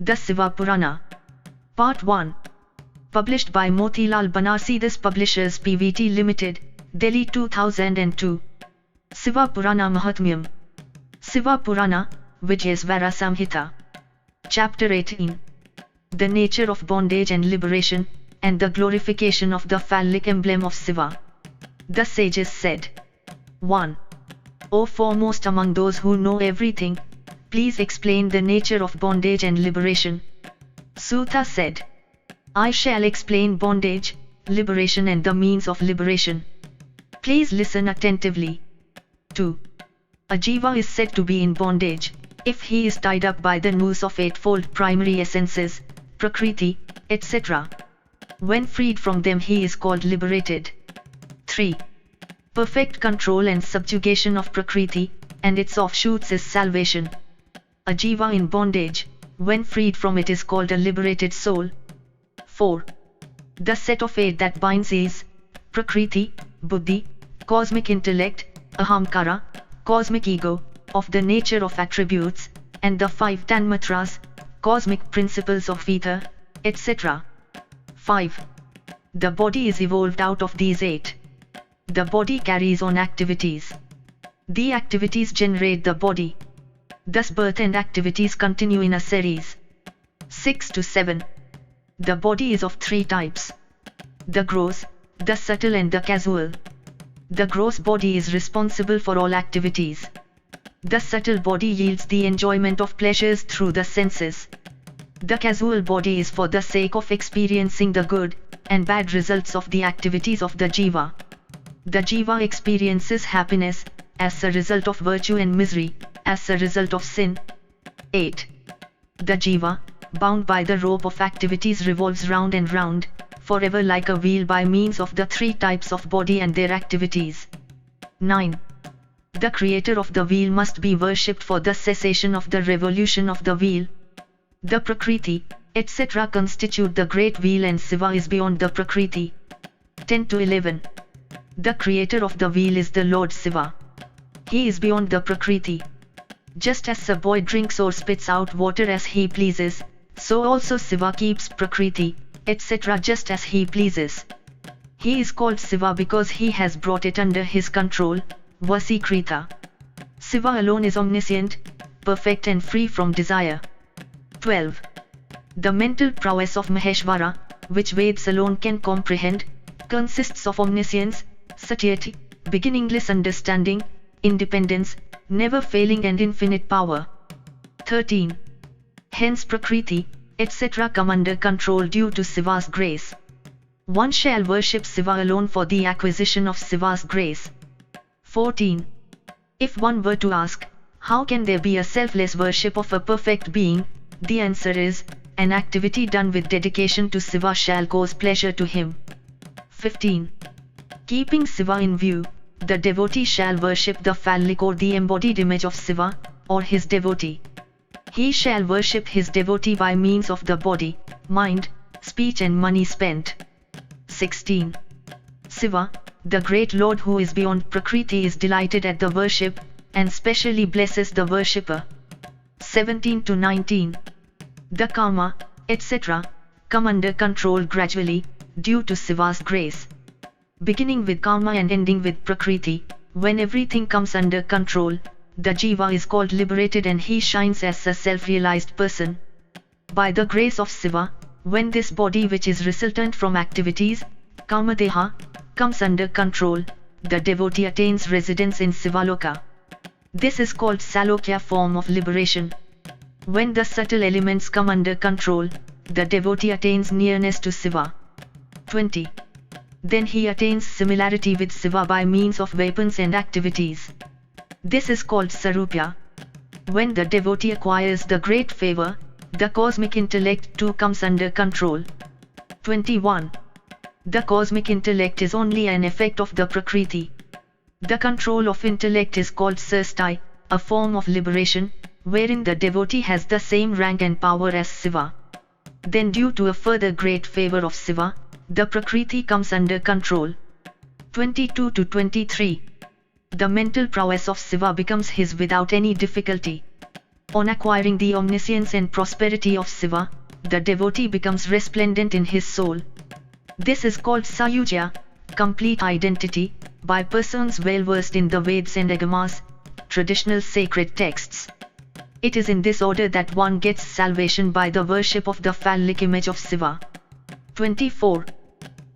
The Siva Purana. Part 1. Published by Motilal Banarsi. This publishers PVT Limited, Delhi 2002. Siva Purana Mahatmyam. Siva Purana, Vidyes Varasamhita. Chapter 18. The nature of bondage and liberation, and the glorification of the phallic emblem of Siva. The sages said. 1. O foremost among those who know everything, please explain the nature of bondage and liberation. Sutta said. I shall explain bondage, liberation and the means of liberation. Please listen attentively. 2. A jiva is said to be in bondage, if he is tied up by the noose of eightfold primary essences, prakriti, etc. When freed from them he is called liberated. 3. Perfect control and subjugation of prakriti, and its offshoots is salvation. A jiva in bondage, when freed from it is called a liberated soul. 4. The set of eight that binds is prakriti, buddhi, cosmic intellect, ahamkara, cosmic ego, of the nature of attributes, and the 5 tanmatras, cosmic principles of ether, etc. 5. The body is evolved out of these 8. The body carries on activities. The activities generate the body. Thus birth and activities continue in a series. 6 to 7. The body is of 3 types. The gross, the subtle and the casual. The gross body is responsible for all activities. The subtle body yields the enjoyment of pleasures through the senses. The casual body is for the sake of experiencing the good and bad results of the activities of the jiva. The jiva experiences happiness as a result of virtue and misery as a result of sin. 8. The jiva, bound by the rope of activities, revolves round and round, forever like a wheel by means of the 3 types of body and their activities. 9. The creator of the wheel must be worshipped for the cessation of the revolution of the wheel. The prakriti, etc. constitute the great wheel and Siva is beyond the prakriti. 10 to 11. The creator of the wheel is the Lord Siva. He is beyond the prakriti. Just as a boy drinks or spits out water as he pleases, so also Siva keeps prakriti, etc. just as he pleases. He is called Siva because he has brought it under his control, Vasikrita. Siva alone is omniscient, perfect and free from desire. 12. The mental prowess of Maheshvara, which Vedas alone can comprehend, consists of omniscience, satiety, beginningless understanding, independence, never failing and infinite power. 13. Hence prakriti, etc. come under control due to Siva's grace. One shall worship Siva alone for the acquisition of Siva's grace. 14. If one were to ask, how can there be a selfless worship of a perfect being, the answer is, an activity done with dedication to Siva shall cause pleasure to him. 15. Keeping Siva in view, the devotee shall worship the phallic or the embodied image of Siva, or his devotee. He shall worship his devotee by means of the body, mind, speech and money spent. 16. Siva, the great Lord who is beyond prakriti, is delighted at the worship, and specially blesses the worshipper. 17 to 19. The karma, etc., come under control gradually, due to Siva's grace. Beginning with karma and ending with prakriti, when everything comes under control, the jiva is called liberated and he shines as a self-realized person. By the grace of Siva, when this body which is resultant from activities, kamadeha, comes under control, the devotee attains residence in Sivaloka. This is called Salokya form of liberation. When the subtle elements come under control, the devotee attains nearness to Siva. 20. Then he attains similarity with Siva by means of weapons and activities. This is called Sarupya. When the devotee acquires the great favor, the cosmic intellect too comes under control. 21. The cosmic intellect is only an effect of the prakriti. The control of intellect is called Srishti, a form of liberation, wherein the devotee has the same rank and power as Siva. Then due to a further great favor of Siva, the prakriti comes under control. 22 to 23. The mental prowess of Siva becomes his without any difficulty. On acquiring the omniscience and prosperity of Siva, the devotee becomes resplendent in his soul. This is called Sayujya, complete identity, by persons well versed in the Vedas and Agamas, traditional sacred texts. It is in this order that one gets salvation by the worship of the phallic image of Siva. 24.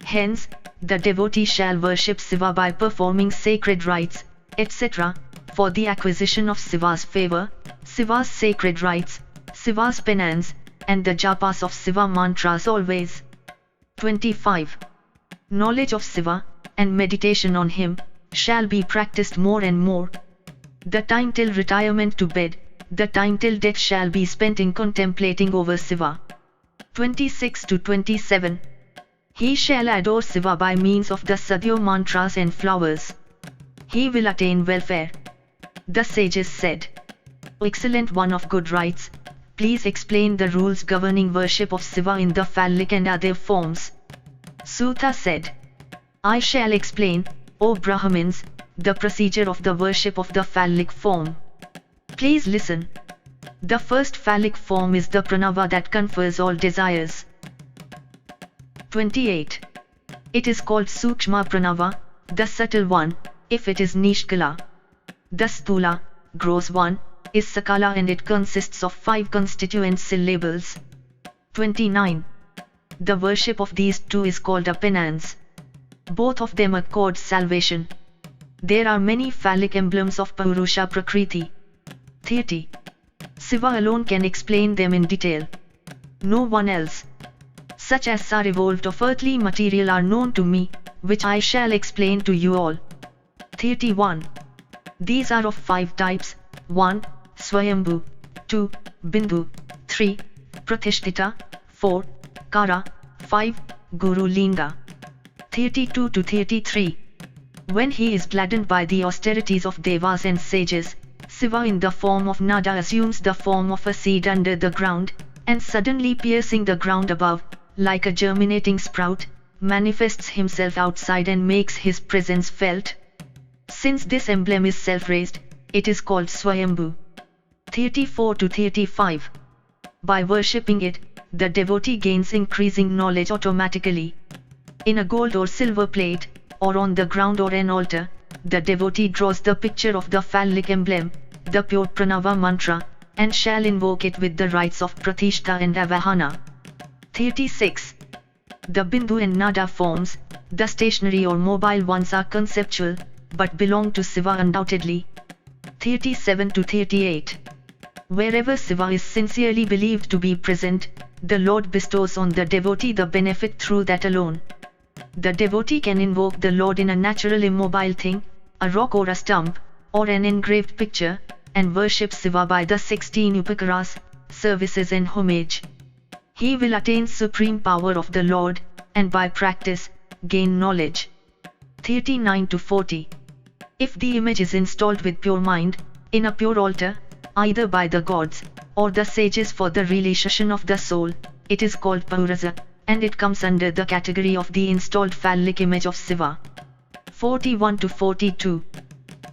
Hence, the devotee shall worship Siva by performing sacred rites, etc., for the acquisition of Siva's favor, Siva's sacred rites, Siva's penance, and the japas of Siva mantras always. 25. Knowledge of Siva, and meditation on him, shall be practiced more and more. The time till retirement to bed, the time till death shall be spent in contemplating over Siva. 26 to 27. He shall adore Siva by means of the Sadhyo mantras and flowers. He will attain welfare. The sages said, "O excellent one of good rites, please explain the rules governing worship of Siva in the phallic and other forms." Sutta said, "I shall explain, O Brahmins, the procedure of the worship of the phallic form. Please listen. The first phallic form is the pranava that confers all desires." 28. It is called Sukshma Pranava, the subtle one, if it is Nishkala. The Sthula, gross one, is Sakala and it consists of 5 constituent syllables. 29. The worship of these two is called a penance. Both of them accord salvation. There are many phallic emblems of Purusha Prakriti. 30. Siva alone can explain them in detail. No one else. Such as are evolved of earthly material are known to me, which I shall explain to you all. 31. These are of 5 types: 1. Swayambhu, 2. Bindu, 3. Pratishtita, 4. Kara, 5. Guru Linga. 32 to 33. When he is gladdened by the austerities of devas and sages, Siva in the form of Nada assumes the form of a seed under the ground, and suddenly piercing the ground above, like a germinating sprout, manifests himself outside and makes his presence felt. Since this emblem is self-raised, it is called Swayambhu. 34 to 35. By worshipping it, the devotee gains increasing knowledge automatically. In a gold or silver plate, or on the ground or an altar, the devotee draws the picture of the phallic emblem, the pure pranava mantra, and shall invoke it with the rites of pratishta and avahana. 36. The bindu and nada forms, the stationary or mobile ones, are conceptual, but belong to Siva undoubtedly. 37 to 38. Wherever Siva is sincerely believed to be present, the Lord bestows on the devotee the benefit through that alone. The devotee can invoke the Lord in a natural immobile thing, a rock or a stump, or an engraved picture, and worship Siva by the 16 upakaras, services and homage. He will attain supreme power of the Lord, and by practice, gain knowledge. 39 to 40. If the image is installed with pure mind, in a pure altar, either by the gods, or the sages for the realization of the soul, it is called Paurasa, and it comes under the category of the installed phallic image of Siva. 41 to 42.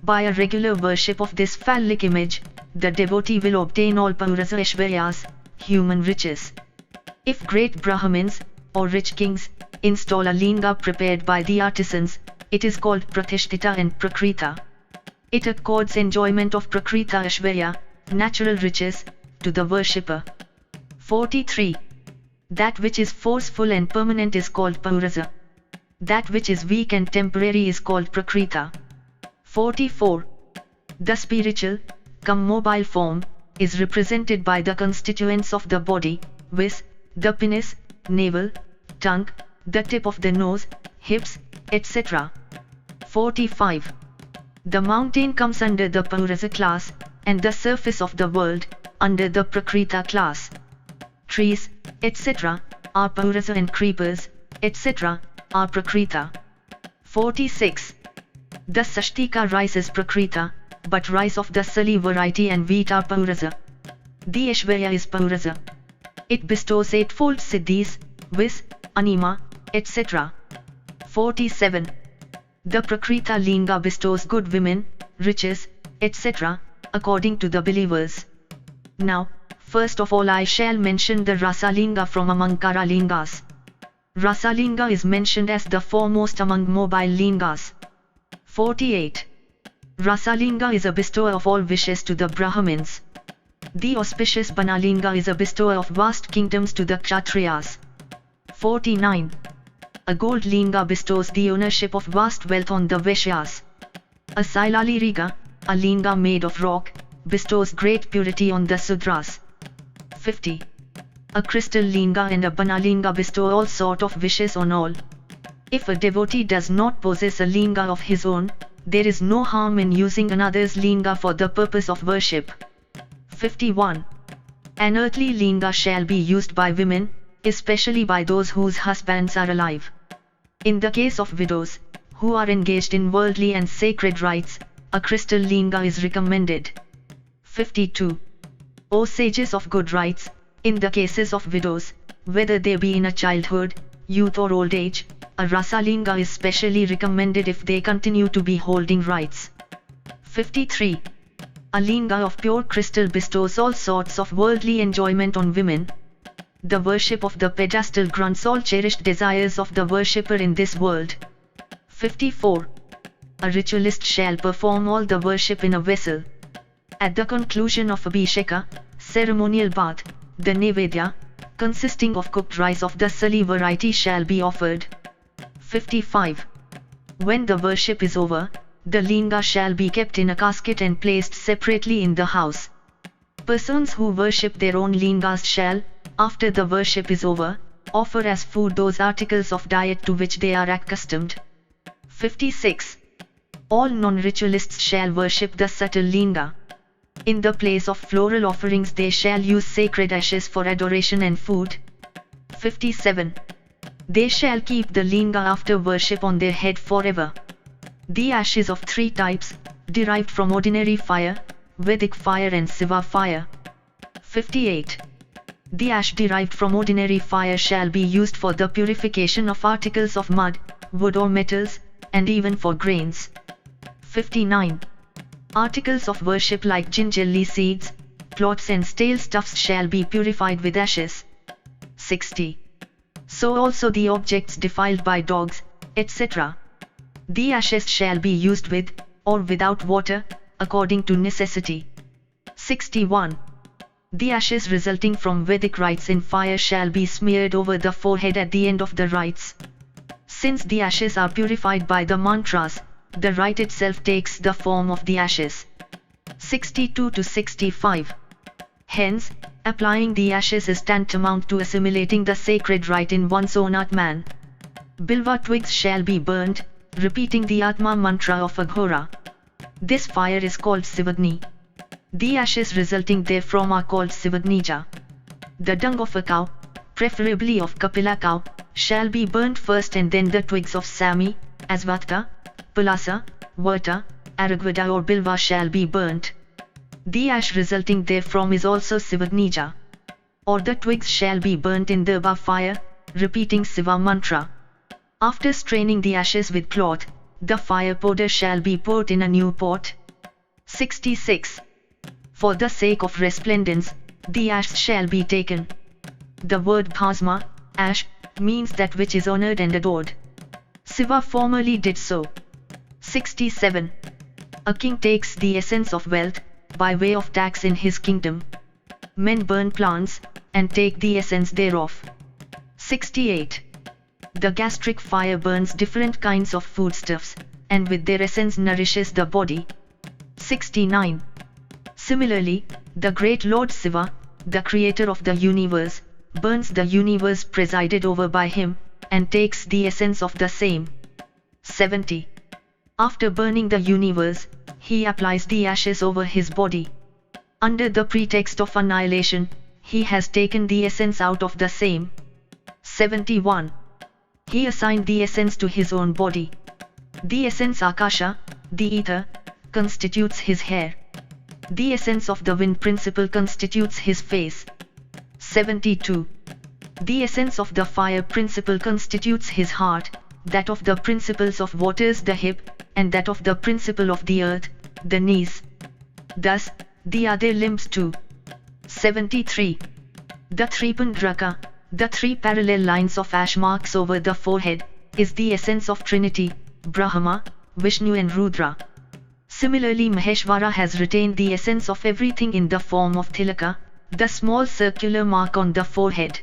By a regular worship of this phallic image, the devotee will obtain all Paurasa Aishwaryas, human riches. If great Brahmins, or rich kings, install a linga prepared by the artisans, it is called Pratishtita and Prakrita. It accords enjoyment of Prakrita Aishwarya, natural riches, to the worshipper. 43. That which is forceful and permanent is called Paurasa. That which is weak and temporary is called Prakrita. 44. The spiritual, mobile form, is represented by the constituents of the body, viz., the penis, navel, tongue, the tip of the nose, hips, etc. 45. The mountain comes under the Paurasa class, and the surface of the world, under the Prakrita class. Trees, etc., are Paurasa and creepers, etc., are Prakrita. 46. The Sashtika rice is Prakrita, but rice of the Sali variety and wheat are Paurasa. The Aishwarya is Paurasa. It bestows eightfold siddhis, viz., anima, etc. 47. The Prakrita Linga bestows good women, riches, etc., according to the believers. Now, first of all I shall mention the Rasalinga from among Karalingas. Rasalinga is mentioned as the foremost among mobile lingas. 48. Rasalinga is a bestower of all wishes to the Brahmins. The auspicious Banalinga is a bestower of vast kingdoms to the Kshatriyas. 49. A gold linga bestows the ownership of vast wealth on the Vaishyas. A Silali Riga, a linga made of rock, bestows great purity on the Sudras. 50. A crystal linga and a Banalinga bestow all sort of wishes on all. If a devotee does not possess a linga of his own, there is no harm in using another's linga for the purpose of worship. 51. An earthly linga shall be used by women, especially by those whose husbands are alive. In the case of widows, who are engaged in worldly and sacred rites, a crystal linga is recommended. 52. O sages of good rites, in the cases of widows, whether they be in a childhood, youth or old age, a Rasalinga is specially recommended if they continue to be holding rites. 53. A linga of pure crystal bestows all sorts of worldly enjoyment on women. The worship of the pedestal grants all cherished desires of the worshipper in this world. 54. A ritualist shall perform all the worship in a vessel. At the conclusion of Abhisheka, ceremonial bath, the Nevedya, consisting of cooked rice of the Sali variety shall be offered. 55. When the worship is over, the linga shall be kept in a casket and placed separately in the house. Persons who worship their own lingas shall, after the worship is over, offer as food those articles of diet to which they are accustomed. 56. All non-ritualists shall worship the subtle linga. In the place of floral offerings they shall use sacred ashes for adoration and food. 57. They shall keep the linga after worship on their head forever. The ashes of three types, derived from ordinary fire, Vedic fire and Siva fire. 58. The ash derived from ordinary fire shall be used for the purification of articles of mud, wood or metals, and even for grains. 59. Articles of worship like gingerly seeds, cloths and stale stuffs shall be purified with ashes. 60. So also the objects defiled by dogs, etc. The ashes shall be used with, or without water, according to necessity. 61. The ashes resulting from Vedic rites in fire shall be smeared over the forehead at the end of the rites. Since the ashes are purified by the mantras, the rite itself takes the form of the ashes. 62 to 65. Hence, applying the ashes is tantamount to assimilating the sacred rite in one's own Atman. Bilva twigs shall be burnt, repeating the Atma mantra of Aghora. This fire is called Sivagni. The ashes resulting therefrom are called Sivagnija. The dung of a cow, preferably of Kapila cow, shall be burnt first and then the twigs of Sami, Asvatha, Palasa, Varta, Aragvada or Bilva shall be burnt. The ash resulting therefrom is also Sivagnija. Or the twigs shall be burnt in the above fire, repeating Siva mantra. After straining the ashes with cloth, the fire powder shall be poured in a new pot. 66. For the sake of resplendence, the ash shall be taken. The word bhasma, ash, means that which is honored and adored. Siva formerly did so. 67. A king takes the essence of wealth, by way of tax in his kingdom. Men burn plants, and take the essence thereof. 68. The gastric fire burns different kinds of foodstuffs, and with their essence nourishes the body. 69. Similarly, the great Lord Siva, the creator of the universe, burns the universe presided over by him, and takes the essence of the same. 70. After burning the universe, he applies the ashes over his body. Under the pretext of annihilation, he has taken the essence out of the same. 71. He assigned the essence to his own body. The essence Akasha, the ether, constitutes his hair. The essence of the wind principle constitutes his face. 72. The essence of the fire principle constitutes his heart, that of the principles of waters the hip, and that of the principle of the earth, the knees. Thus, the other limbs too. 73. The Tripundraka, the three parallel lines of ash marks over the forehead, is the essence of Trinity, Brahma, Vishnu and Rudra. Similarly, Maheshwara has retained the essence of everything in the form of Tilaka, the small circular mark on the forehead.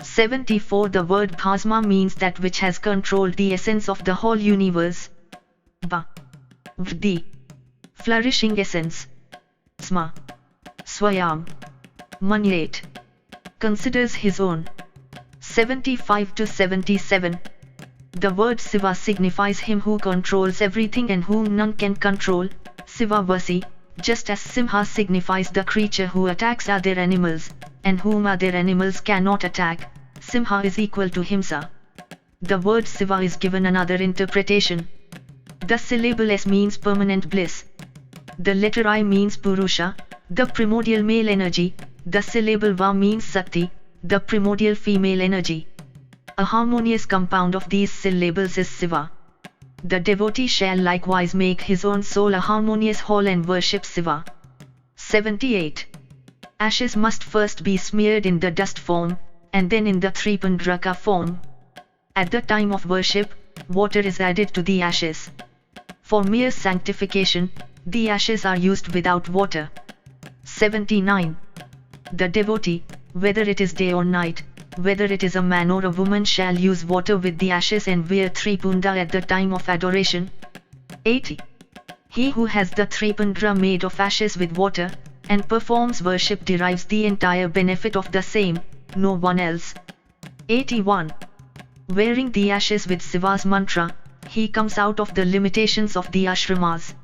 74. The word Bhasma means that which has controlled the essence of the whole universe. Ba. Vdi. Flourishing essence. Sma. Swayam. Manyet. Considers his own. 75 to 77. The word Siva signifies him who controls everything and whom none can control, Siva Vasi, just as Simha signifies the creature who attacks other animals, and whom other animals cannot attack, Simha is equal to Himsa. The word Siva is given another interpretation. The syllable S means permanent bliss. The letter I means Purusha, the primordial male energy, the syllable Va means Sakti, the primordial female energy. A harmonious compound of these syllables is Siva. The devotee shall likewise make his own soul a harmonious whole and worship Siva. 78. Ashes must first be smeared in the dust form, and then in the Tripundraka form. At the time of worship, water is added to the ashes. For mere sanctification, the ashes are used without water. 79. The devotee, whether it is day or night, whether it is a man or a woman, shall use water with the ashes and wear Tripunda at the time of adoration. 80. He who has the Tripundra made of ashes with water, and performs worship derives the entire benefit of the same, no one else. 81. Wearing the ashes with Siva's mantra, he comes out of the limitations of the ashramas.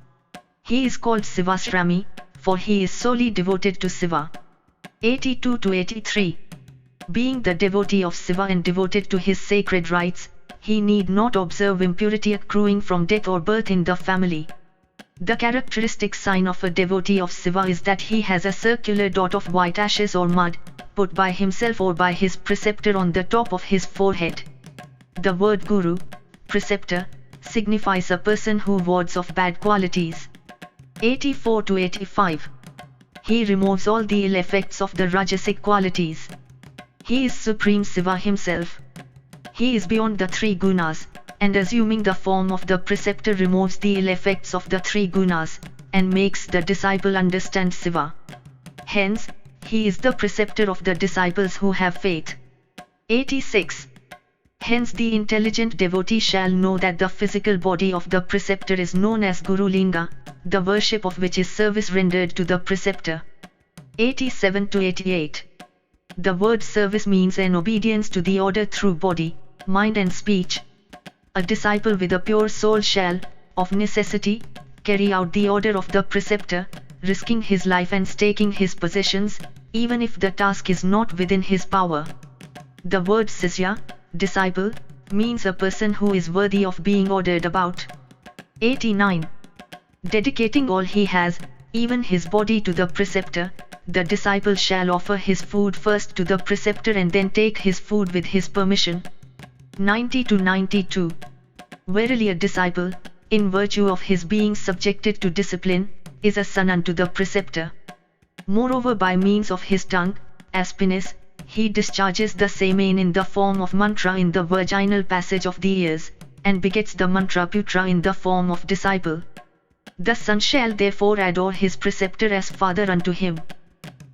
He is called Sivasrami, for he is solely devoted to Siva. 82 to 83. Being the devotee of Siva and devoted to his sacred rites, he need not observe impurity accruing from death or birth in the family. The characteristic sign of a devotee of Siva is that he has a circular dot of white ashes or mud, put by himself or by his preceptor on the top of his forehead. The word Guru, preceptor, signifies a person who wards off bad qualities. 84 to 85. He removes all the ill effects of the Rajasic qualities. He is Supreme Siva himself. He is beyond the three gunas, and assuming the form of the preceptor removes the ill effects of the three gunas, and makes the disciple understand Siva. Hence, he is the preceptor of the disciples who have faith. 86. Hence the intelligent devotee shall know that the physical body of the preceptor is known as Guru Linga, the worship of which is service rendered to the preceptor. 87 to 88. The word service means an obedience to the order through body, mind and speech. A disciple with a pure soul shall, of necessity, carry out the order of the preceptor, risking his life and staking his possessions, even if the task is not within his power. The word Sisya, disciple, means a person who is worthy of being ordered about. 89. Dedicating all he has, even his body to the preceptor, the disciple shall offer his food first to the preceptor and then take his food with his permission. 90 to 92. Verily a disciple, in virtue of his being subjected to discipline, is a son unto the preceptor. Moreover, by means of his tongue, as penis, he discharges the same ain in the form of mantra in the virginal passage of the ears, and begets the mantra putra in the form of disciple. The son shall therefore adore his preceptor as father unto him.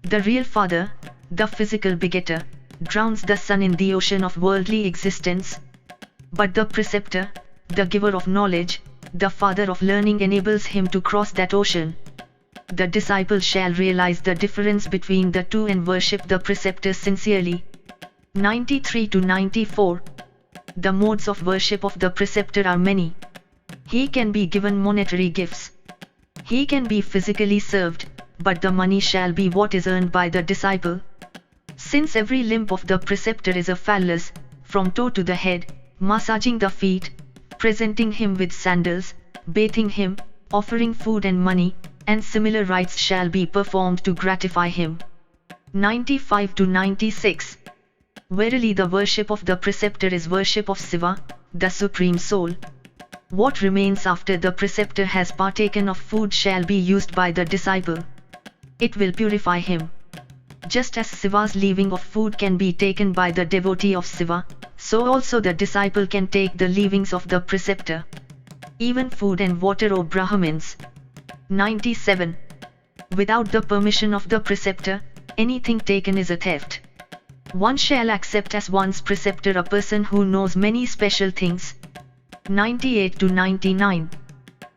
The real father, the physical begetter, drowns the son in the ocean of worldly existence. But the preceptor, the giver of knowledge, the father of learning, enables him to cross that ocean. The disciple shall realize the difference between the two and worship the preceptor sincerely. 93 to 94. The modes of worship of the preceptor are many. He can be given monetary gifts. He can be physically served, but the money shall be what is earned by the disciple. Since every limb of the preceptor is a phallus, from toe to the head, massaging the feet, presenting him with sandals, bathing him, offering food and money, and similar rites shall be performed to gratify him. 95 to 96. Verily the worship of the preceptor is worship of Siva, the Supreme Soul. What remains after the preceptor has partaken of food shall be used by the disciple. It will purify him. Just as Siva's leaving of food can be taken by the devotee of Siva, so also the disciple can take the leavings of the preceptor. Even food and water, O Brahmins. 97. Without the permission of the preceptor, anything taken is a theft. One shall accept as one's preceptor a person who knows many special things. 98 to 99.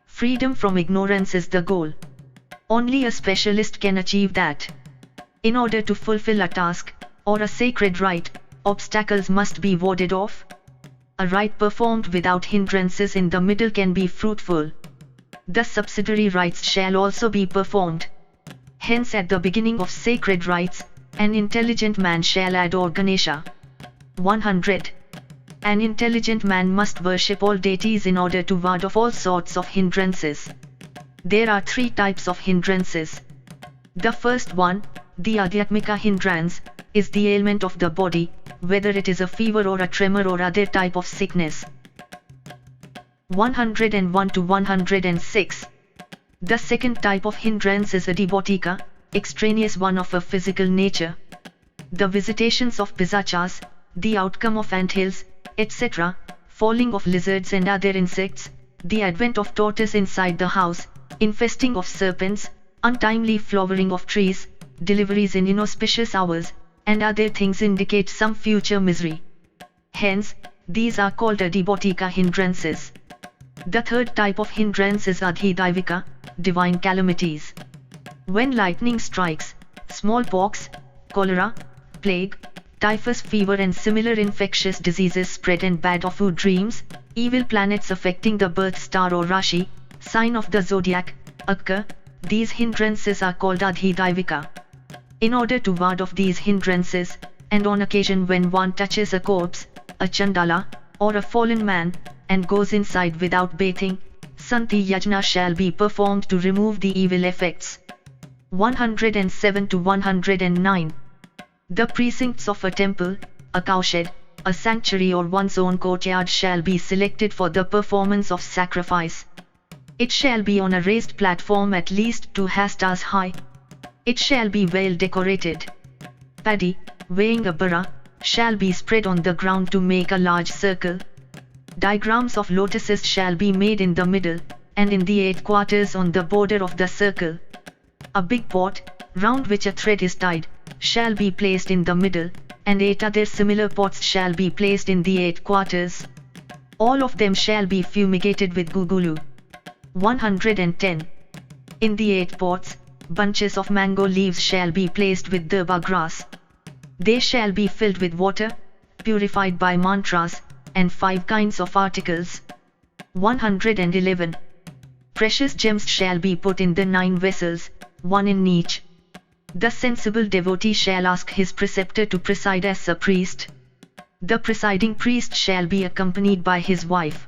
Freedom from ignorance is the goal. Only a specialist can achieve that. In order to fulfill a task, or a sacred rite, obstacles must be warded off. A rite performed without hindrances in the middle can be fruitful. The subsidiary rites shall also be performed. Hence at the beginning of sacred rites, an intelligent man shall adore Ganesha. 100. An intelligent man must worship all deities in order to ward off all sorts of hindrances. There are 3 types of hindrances. The first one, the Adhyatmika hindrance, is the ailment of the body, whether it is a fever or a tremor or other type of sickness. 101 to 106. The second type of hindrance is adibotika, extraneous one of a physical nature. The visitations of pisachas, the outcome of anthills, etc., falling of lizards and other insects, the advent of tortoise inside the house, infesting of serpents, untimely flowering of trees, deliveries in inauspicious hours, and other things indicate some future misery. Hence, these are called adibotika hindrances. The third type of hindrance is adhidaivika, divine calamities. When lightning strikes, smallpox, cholera, plague, typhus fever and similar infectious diseases spread and bad awful dreams, evil planets affecting the birth star or Rashi, sign of the zodiac, occur, these hindrances are called adhidaivika. In order to ward off these hindrances, and on occasion when one touches a corpse, a chandala, or a fallen man, and goes inside without bathing, Santi Yajna shall be performed to remove the evil effects. 107 to 109. The precincts of a temple, a cowshed, a sanctuary or one's own courtyard shall be selected for the performance of sacrifice. It shall be on a raised platform at least 2 hastas high. It shall be well decorated. Paddy, weighing a bara, shall be spread on the ground to make a large circle. Diagrams of lotuses shall be made in the middle, and in the 8 quarters on the border of the circle. A big pot, round which a thread is tied, shall be placed in the middle, and 8 other similar pots shall be placed in the 8 quarters. All of them shall be fumigated with gugulu. 110. In the 8 pots, bunches of mango leaves shall be placed with durba grass. They shall be filled with water, purified by mantras, and 5 kinds of articles. 111. Precious gems shall be put in the 9 vessels, 1 in each. The sensible devotee shall ask his preceptor to preside as a priest. The presiding priest shall be accompanied by his wife.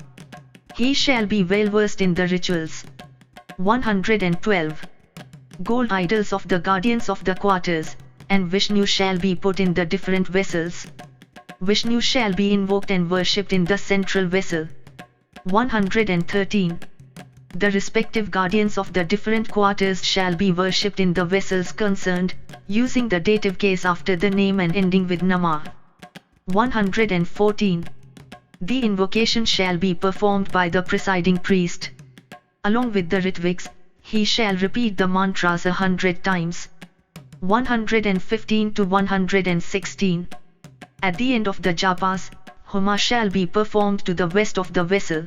He shall be well versed in the rituals. 112. Gold idols of the guardians of the quarters, and Vishnu shall be put in the different vessels. Vishnu shall be invoked and worshipped in the central vessel. 113. The respective guardians of the different quarters shall be worshipped in the vessels concerned, using the dative case after the name and ending with Namah. 114. The invocation shall be performed by the presiding priest. Along with the Ritviks, he shall repeat the mantras 100 times. 115 to 116. At the end of the japas, Homa shall be performed to the west of the vessel.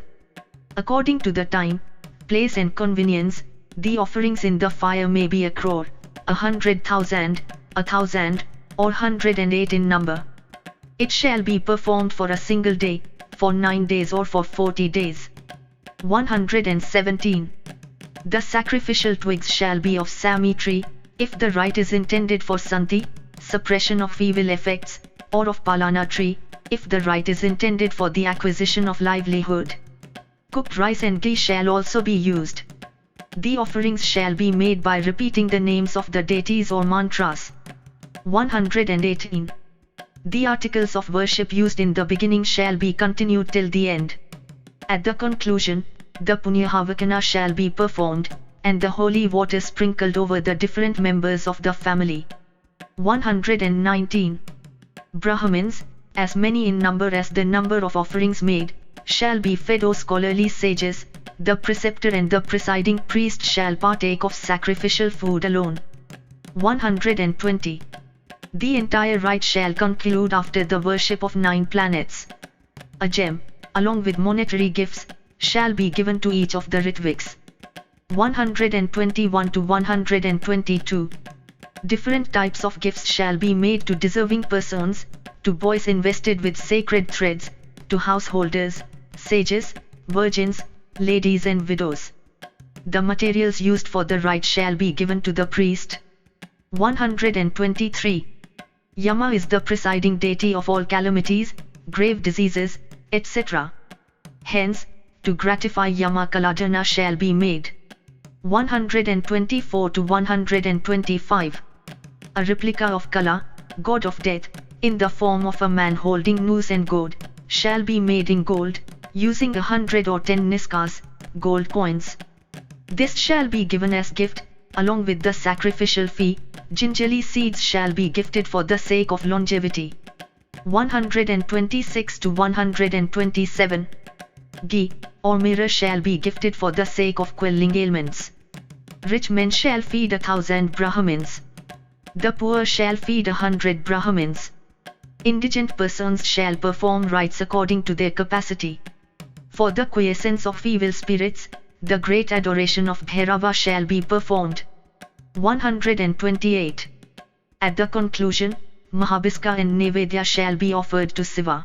According to the time, place and convenience, the offerings in the fire may be 1 crore, 100,000, 1,000, or 108 in number. It shall be performed for a single day, for 9 days or for 40 days. 117. The sacrificial twigs shall be of Sami tree, if the rite is intended for Santi, suppression of evil effects, or of Palana tree, if the rite is intended for the acquisition of livelihood. Cooked rice and ghee shall also be used. The offerings shall be made by repeating the names of the deities or mantras. 118. The articles of worship used in the beginning shall be continued till the end. At the conclusion, the Punyahavakana shall be performed, and the holy water sprinkled over the different members of the family. 119. Brahmins, as many in number as the number of offerings made, shall be fed. O scholarly sages, the preceptor and the presiding priest shall partake of sacrificial food alone. 120. The entire rite shall conclude after the worship of 9 planets. A gem, along with monetary gifts, shall be given to each of the Ritviks. 121 to 122. Different types of gifts shall be made to deserving persons, to boys invested with sacred threads, to householders, sages, virgins, ladies and widows. The materials used for the rite shall be given to the priest. 123. Yama is the presiding deity of all calamities, grave diseases, etc. Hence, to gratify Yama Kaladana shall be made. 124 to 125. A replica of Kala, god of death, in the form of a man holding noose and goad, shall be made in gold, using 100 or 10 niskas, gold coins. This shall be given as gift, along with the sacrificial fee. Gingerly seeds shall be gifted for the sake of longevity. 126 to 127. Ghee, or mirror shall be gifted for the sake of quelling ailments. Rich men shall feed 1,000 Brahmins. The poor shall feed 100 Brahmins. Indigent persons shall perform rites according to their capacity. For the quiescence of evil spirits, the great adoration of Bhairava shall be performed. 128. At the conclusion, Mahabhiska and Nevedya shall be offered to Siva.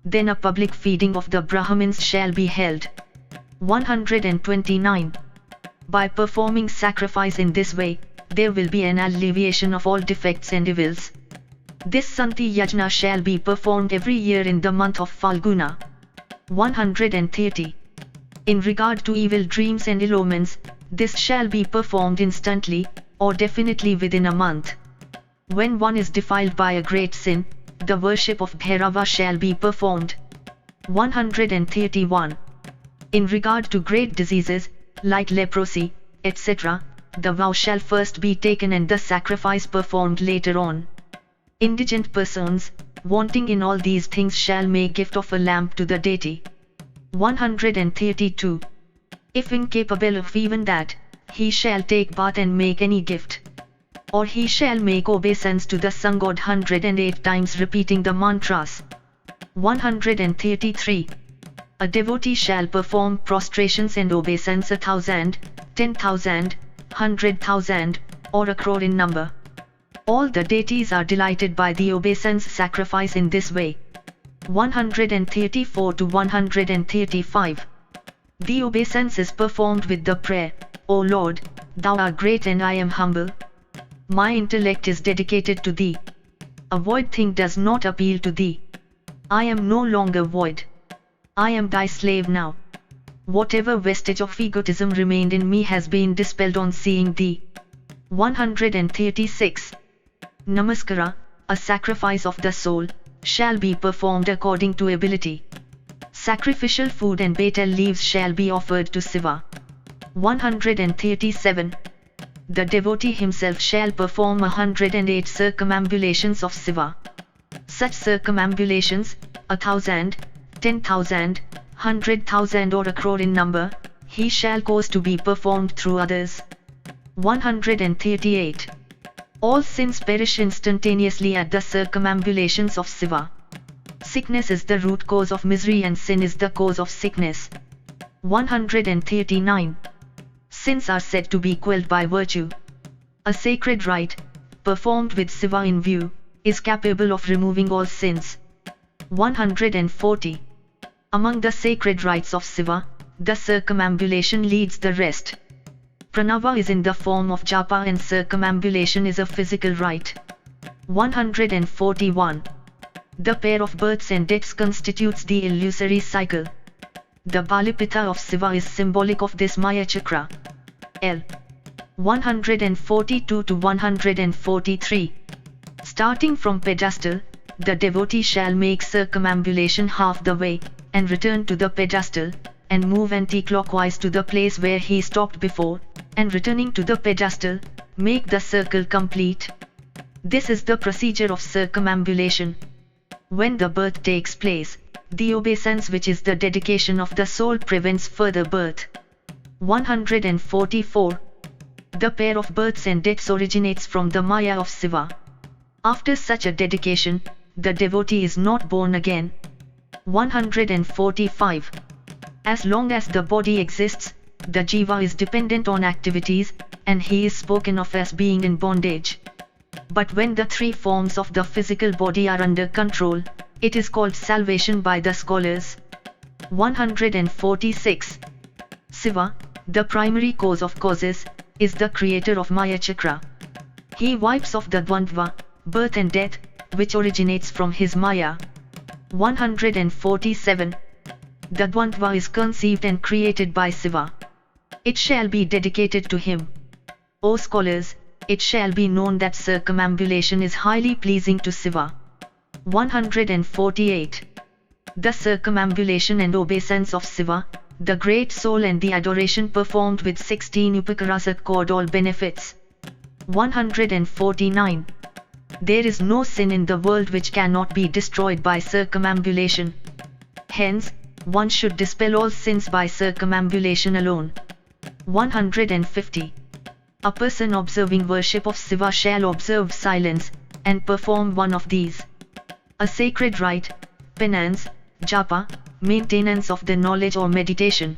Then a public feeding of the Brahmins shall be held. 129. By performing sacrifice in this way, there will be an alleviation of all defects and evils. This Santi Yajna shall be performed every year in the month of Falguna. 130. In regard to evil dreams and ill omens, this shall be performed instantly, or definitely within a month. When one is defiled by a great sin, the worship of Bhairava shall be performed. 131. In regard to great diseases, like leprosy, etc., the vow shall first be taken and the sacrifice performed later on. Indigent persons, wanting in all these things, shall make gift of a lamp to the deity. 132. If incapable of even that, he shall take bath and make any gift. Or he shall make obeisance to the sun god 108 times, repeating the mantras. 133. A devotee shall perform prostrations and obeisance 1,000, 10,000, 100,000, or 1,000,000 in number. All the deities are delighted by the obeisance sacrifice in this way. 134 to 135. The obeisance is performed with the prayer, O Lord, Thou art great and I am humble. My intellect is dedicated to Thee. A void thing does not appeal to Thee. I am no longer void. I am Thy slave now. Whatever vestige of egotism remained in me has been dispelled on seeing Thee. 136. Namaskara, a sacrifice of the soul, shall be performed according to ability. Sacrificial food and betel leaves shall be offered to Siva. 137. The devotee himself shall perform 108 circumambulations of Siva. Such circumambulations, 1,000, 10,000, 100,000 or 1,000,000 in number, he shall cause to be performed through others. 138. All sins perish instantaneously at the circumambulations of Siva. Sickness is the root cause of misery and sin is the cause of sickness. 139. Sins are said to be quelled by virtue. A sacred rite, performed with Siva in view, is capable of removing all sins. 140. Among the sacred rites of Siva, the circumambulation leads the rest. Pranava is in the form of japa and circumambulation is a physical rite. 141. The pair of births and deaths constitutes the illusory cycle. The Balipita of Siva is symbolic of this Maya Chakra. L. 142 to 143. Starting from pedestal, the devotee shall make circumambulation half the way, and return to the pedestal, and move anti-clockwise to the place where he stopped before, and returning to the pedestal, make the circle complete. This is the procedure of circumambulation. When the birth takes place, the obeisance, which is the dedication of the soul, prevents further birth. 144. The pair of births and deaths originates from the Maya of Siva. After such a dedication, the devotee is not born again. 145. As long as the body exists, the jiva is dependent on activities, and he is spoken of as being in bondage. But when the three forms of the physical body are under control, it is called salvation by the scholars. 146. Siva, the primary cause of causes, is the creator of Maya Chakra. He wipes off the Dvandva, birth and death, which originates from his Maya. 147. The Dvandva is conceived and created by Siva. It shall be dedicated to him. O scholars, it shall be known that circumambulation is highly pleasing to Siva. 148. The circumambulation and obeisance of Siva, the great soul, and the adoration performed with 16 upakaras accord all benefits. 149. There is no sin in the world which cannot be destroyed by circumambulation. Hence, one should dispel all sins by circumambulation alone. 150. A person observing worship of Siva shall observe silence, and perform one of these: a sacred rite, penance, japa, maintenance of the knowledge or meditation.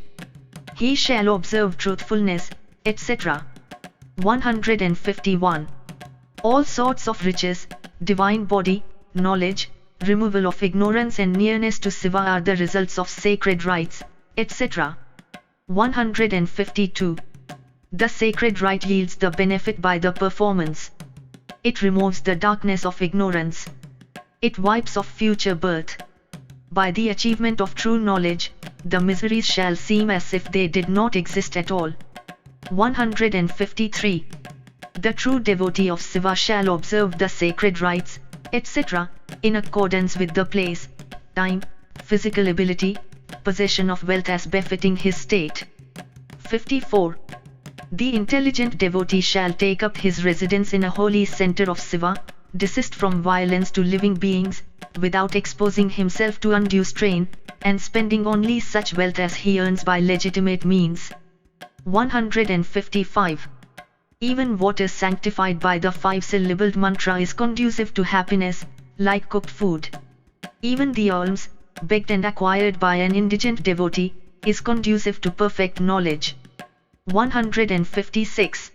He shall observe truthfulness, etc. 151. All sorts of riches, divine body, knowledge, removal of ignorance and nearness to Siva are the results of sacred rites, etc. 152. The sacred rite yields the benefit by the performance. It removes the darkness of ignorance. It wipes off future birth. By the achievement of true knowledge, the miseries shall seem as if they did not exist at all. 153. The true devotee of Siva shall observe the sacred rites, etc., in accordance with the place, time, physical ability, possession of wealth as befitting his state. 54. The intelligent devotee shall take up his residence in a holy center of Siva, desist from violence to living beings, without exposing himself to undue strain, and spending only such wealth as he earns by legitimate means. 155. Even what is sanctified by the 5-syllabled mantra is conducive to happiness, like cooked food. Even the alms, begged and acquired by an indigent devotee, is conducive to perfect knowledge. 156.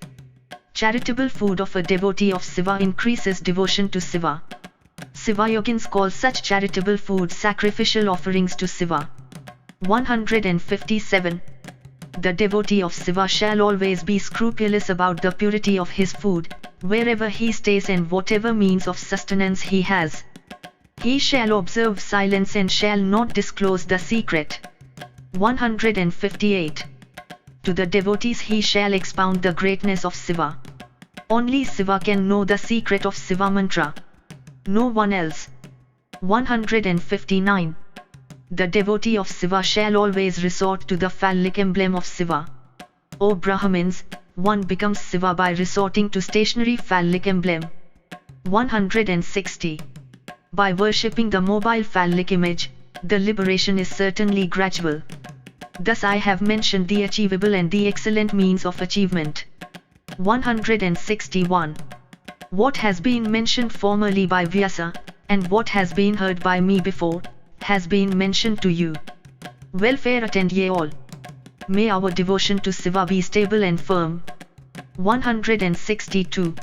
Charitable food of a devotee of Siva increases devotion to Siva. Siva yogins call such charitable food sacrificial offerings to Siva. 157. The devotee of Siva shall always be scrupulous about the purity of his food, wherever he stays and whatever means of sustenance he has. He shall observe silence and shall not disclose the secret. 158. To the devotees he shall expound the greatness of Siva. Only Siva can know the secret of Siva mantra. No one else. 159. The devotee of Siva shall always resort to the phallic emblem of Siva. O Brahmins, one becomes Siva by resorting to stationary phallic emblem. 160. By worshipping the mobile phallic image, the liberation is certainly gradual. Thus I have mentioned the achievable and the excellent means of achievement. 161. What has been mentioned formerly by Vyasa, and what has been heard by me before, has been mentioned to you. Welfare attend ye all. May our devotion to Siva be stable and firm. 162.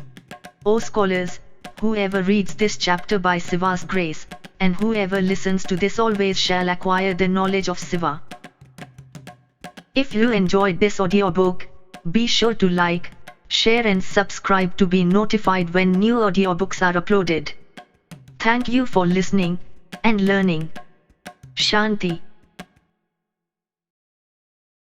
O scholars, whoever reads this chapter by Siva's grace, and whoever listens to this always shall acquire the knowledge of Siva. If you enjoyed this audiobook, be sure to like, share and subscribe to be notified when new audiobooks are uploaded. Thank you for listening and learning. Shanti.